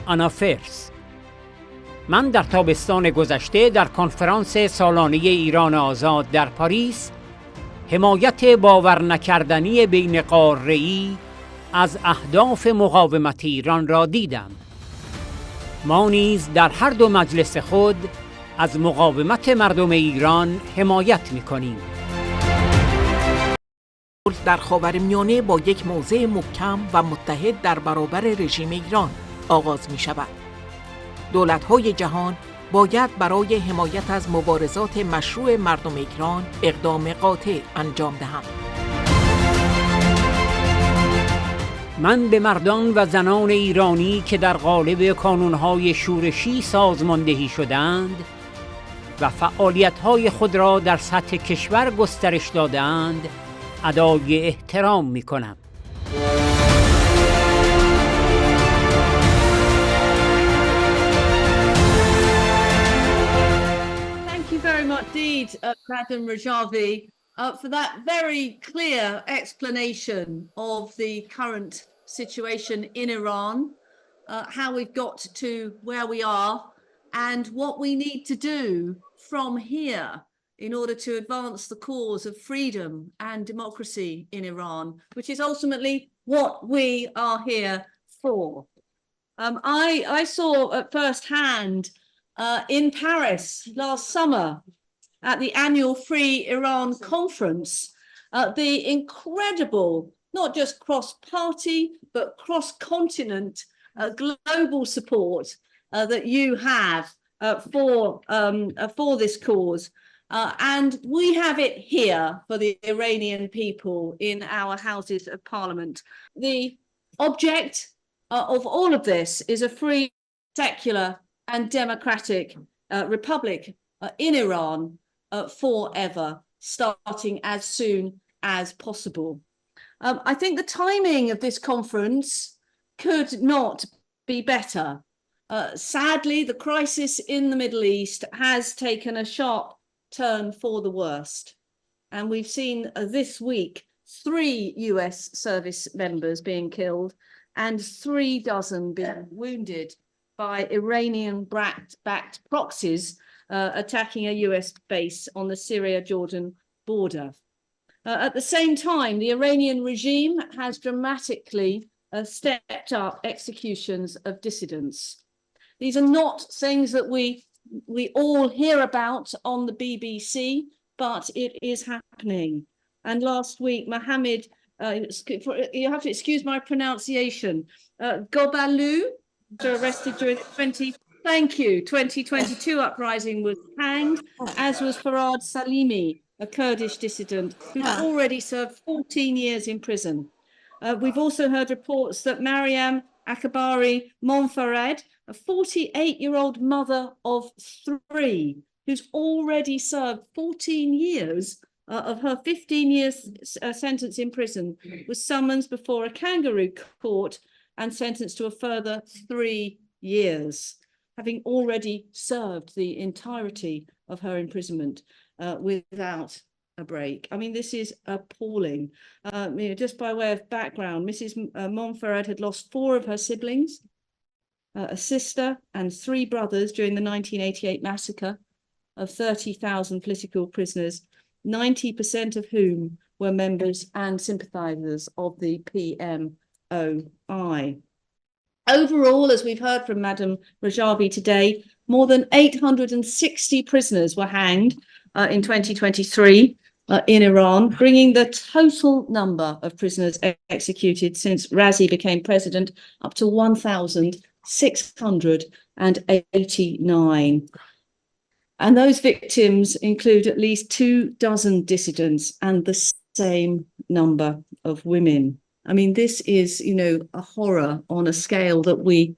آنافرس. من در تابستان گذشته در کنفرانس سالانه ایران آزاد در پاریس حمایت باور نکردنی بین قاره‌ای از اهداف مقاومت ایران را دیدم. ما نیز در هر دو مجلس خود از مقاومت مردم ایران حمایت می‌کنیم. در خاورمیانه با یک موضع محکم و متحد در برابر رژیم ایران آغاز می‌شود. دولت‌های جهان باید برای حمایت از مبارزات مشروع مردم ایران اقدام قاطع انجام دهند. من به مردان و زنان ایرانی که در قالب کانون‌های شورشی سازماندهی شدند و فعالیت‌های خود را در سطح کشور گسترش دادند ادای احترام می‌کنم. Indeed, Madam Rajavi, for that very clear explanation of the current situation in Iran, how we've got to where we are, and what we need to do from here in order to advance the cause of freedom and democracy in Iran, which is ultimately what we are here for. I saw at first hand in Paris last summer at the annual Free Iran conference, the incredible, not just cross-party, but cross-continent global support that you have for this cause. And we have it here for the Iranian people in our Houses of Parliament. The object of all of this is a free, secular and democratic republic in Iran forever, starting as soon as possible. I think the timing of this conference could not be better. Sadly, the crisis in the Middle East has taken a sharp turn for the worst. And we've seen this week 3 US service members being killed and 36 being wounded by Iranian-backed proxies attacking a US base on the Syria-Jordan border. At the same time, the Iranian regime has dramatically stepped up executions of dissidents. These are not things that we all hear about on the BBC, but it is happening. And last week, Mohammed, you have to excuse my pronunciation, Gobalu, arrested during the 2022 uprising, was hanged, as was Farad Salimi, a Kurdish dissident who's already served 14 years in prison. We've also heard reports that Mariam Akbari Monfarad, a 48-year-old mother of 3, who's already served 14 years of her 15-year sentence in prison, was summoned before a kangaroo court and sentenced to a further 3 years, having already served the entirety of her imprisonment without a break. I mean, this is appalling. Just by way of background, Mrs. Monfarad had lost 4 of her siblings, a sister and 3 brothers during the 1988 massacre of 30,000 political prisoners, 90% of whom were members and sympathizers of the PMOI. Overall, as we've heard from Madam Rajavi today, more than 860 prisoners were hanged in 2023 in Iran, bringing the total number of prisoners executed since Razi became president up to 1,689. And those victims include at least 24 dissidents and the same number of women. I mean, this is, a horror on a scale that we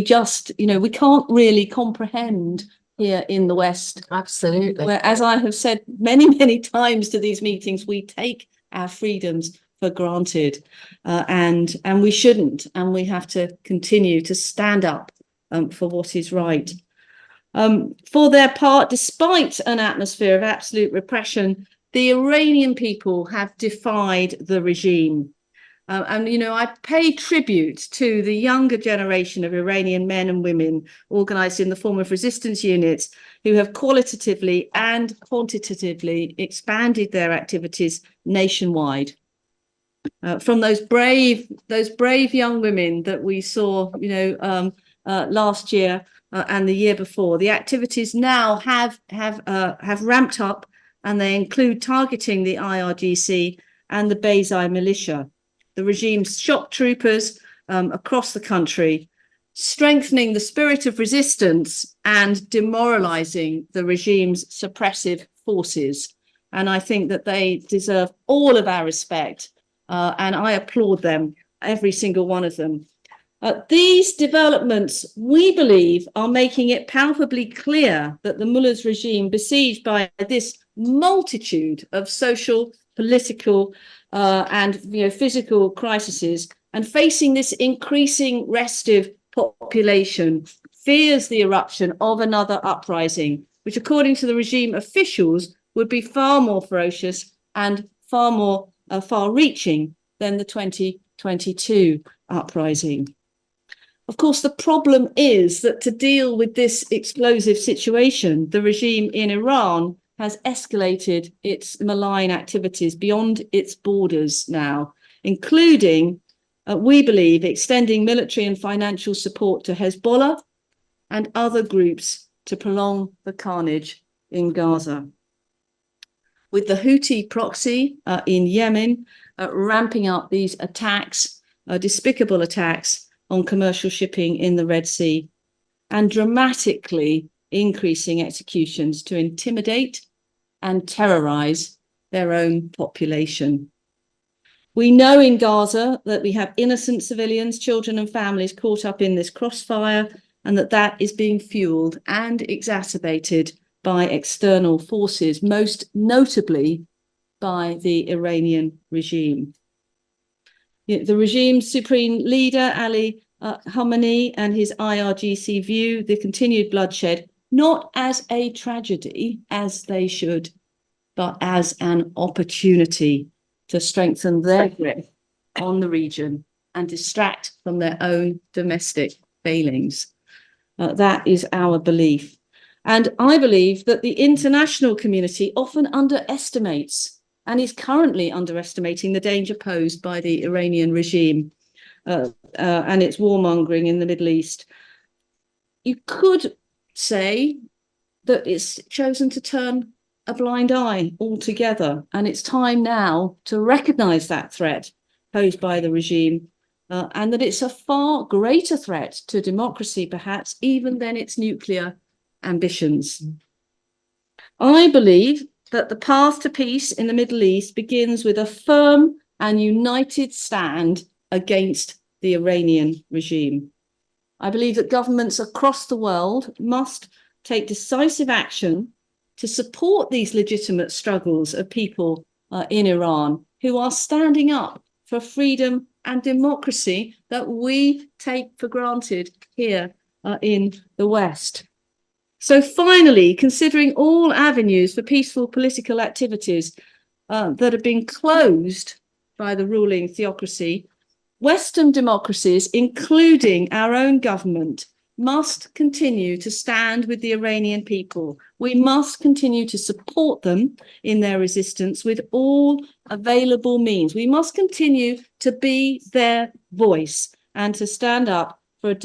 just, we can't really comprehend here in the West. Absolutely. Where, as I have said many, many times to these meetings, we take our freedoms for granted, and we shouldn't, and we have to continue to stand up for what is right. For their part, despite an atmosphere of absolute repression, the Iranian people have defied the regime. And, you know, I pay tribute to the younger generation of Iranian men and women organized in the form of resistance units who have qualitatively and quantitatively expanded their activities nationwide. From those brave young women that we saw, you know, last year and the year before, the activities now have ramped up, and they include targeting the IRGC and the Bayzai militia, the regime's shock troopers across the country, strengthening the spirit of resistance and demoralizing the regime's suppressive forces. And I think that they deserve all of our respect, and I applaud them, every single one of them. These developments, we believe, are making it palpably clear that the mullah's regime, besieged by this multitude of social, political, and, you know, physical crises, and facing this increasing restive population, fears the eruption of another uprising, which, according to the regime officials, would be far more ferocious and far more far-reaching than the 2022 uprising. Of course, the problem is that to deal with this explosive situation, the regime in Iran has escalated its malign activities beyond its borders now, including, we believe, extending military and financial support to Hezbollah and other groups to prolong the carnage in Gaza. With the Houthi proxy in Yemen ramping up these attacks, despicable attacks on commercial shipping in the Red Sea, and dramatically increasing executions to intimidate and terrorize their own population. We know in Gaza that we have innocent civilians, children and families caught up in this crossfire, and that is being fueled and exacerbated by external forces, most notably by the Iranian regime. The regime's supreme leader, Ali Khamenei, and his IRGC view the continued bloodshed not as a tragedy, as they should, but as an opportunity to strengthen their grip on the region and distract from their own domestic failings. That is our belief. And I believe that the international community often underestimates and is currently underestimating the danger posed by the Iranian regime and its warmongering in the Middle East. You could say that it's chosen to turn a blind eye altogether, and it's time now to recognize that threat posed by the regime, and that it's a far greater threat to democracy, perhaps, even than its nuclear ambitions. I believe that the path to peace in the Middle East begins with a firm and united stand against the Iranian regime. I believe that governments across the world must take decisive action to support these legitimate struggles of people in Iran who are standing up for freedom and democracy that we take for granted here in the West. So finally, considering all avenues for peaceful political activities that have been closed by the ruling theocracy, Western democracies, including our own government, must continue to stand with the Iranian people. We must continue to support them in their resistance with all available means. We must continue to be their voice and to stand up for a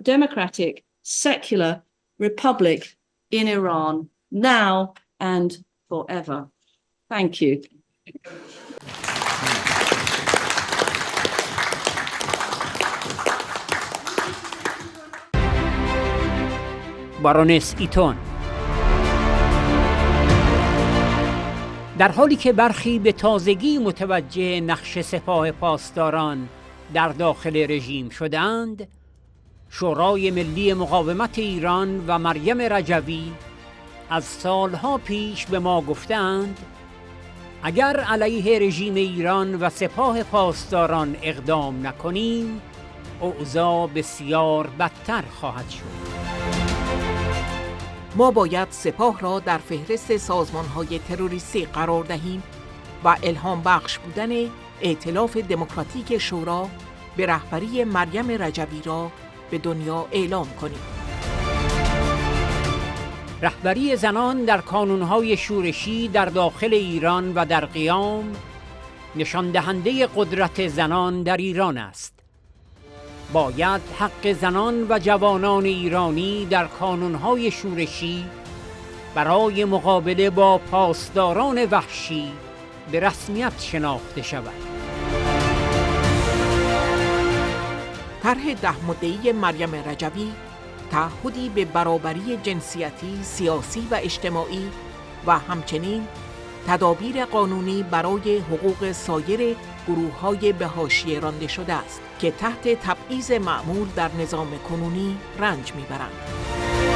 democratic, secular republic in Iran, now and forever. Thank you. بارونس ایتون. در حالی که برخی به تازگی متوجه نقش سپاه پاسداران در داخل رژیم شدند، شورای ملی مقاومت ایران و مریم رجوی از سالها پیش به ما گفتند اگر علیه رژیم ایران و سپاه پاسداران اقدام نکنیم، اوضاع بسیار بدتر خواهد شد. ما باید سپاه را در فهرست سازمان‌های تروریستی قرار دهیم و الهام بخش بودن ائتلاف دموکراتیک شورا به رهبری مریم رجبی را به دنیا اعلام کنیم. رهبری زنان در کانونهای شورشی در داخل ایران و در قیام نشان دهنده قدرت زنان در ایران است. باید حق زنان و جوانان ایرانی در کانونهای شورشی برای مقابله با پاسداران وحشی به رسمیت شناخته شود. طرح 10 ماده‌ای مریم رجبی تعهدی به برابری جنسیتی، سیاسی و اجتماعی و همچنین تدابیر قانونی برای حقوق سایر گروه‌های به حاشیه رانده شده است که تحت تبعیض معمول در نظام کنونی رنج می‌برند.